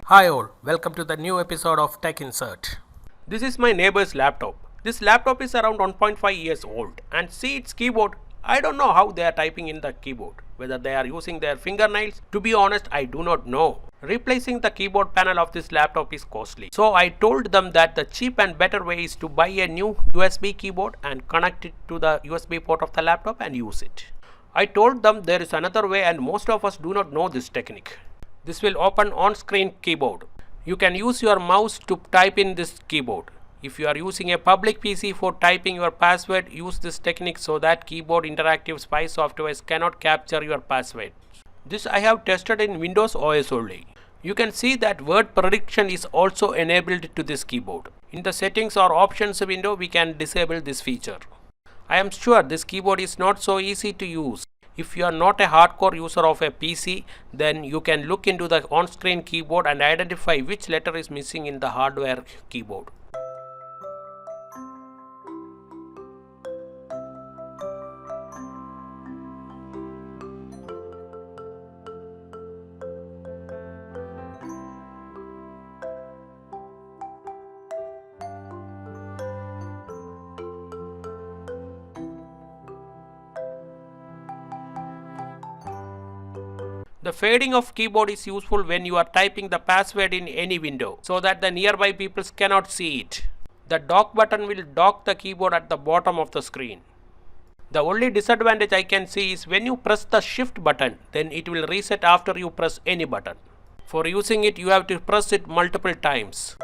Hi all, welcome to the new episode of Tech Insert. This is my neighbor's laptop. This laptop is around 1.5 years old and see its keyboard. I don't know how they are typing in the keyboard. Whether they are using their fingernails. To be honest, I do not know. Replacing the keyboard panel of this laptop is costly. So I told them that the cheap and better way is to buy a new USB keyboard and connect it to the USB port of the laptop and use it. I told them there is another way and most of us do not know this technique. This will open on-screen keyboard. You can use your mouse to type in this keyboard. If you are using a public PC for typing your password, use this technique so that keyboard interactive spy software cannot capture your password. This I have tested in Windows OS only. You can see that word prediction is also enabled to this keyboard. In the settings or options window, we can disable this feature. I am sure this keyboard is not so easy to use. If you are not a hardcore user of a PC, then you can look into the on-screen keyboard and identify which letter is missing in the hardware keyboard. The fading of keyboard is useful when you are typing the password in any window so that the nearby people cannot see it. The dock button will dock the keyboard at the bottom of the screen. The only disadvantage I can see is when you press the shift button, then it will reset after you press any button. For using it, you have to press it multiple times.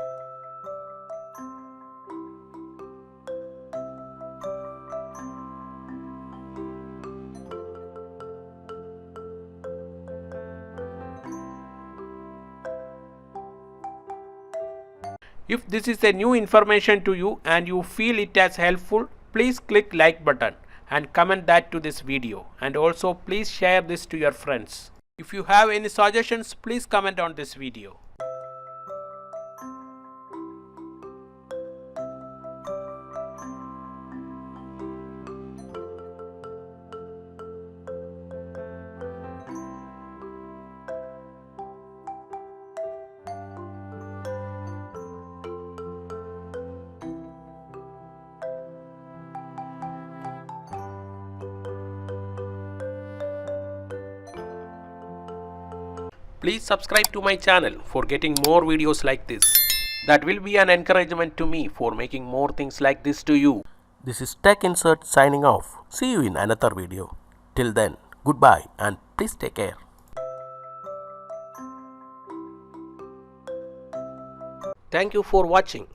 If this is a new information to you and you feel it as helpful, please click like button and comment that to this video, and also please share this to your friends. If you have any suggestions, please comment on this video. Please subscribe to my channel for getting more videos like this. That will be an encouragement to me for making more things like this to you. This is Tech Insert signing off. See you in another video. Till then, goodbye and please take care. Thank you for watching.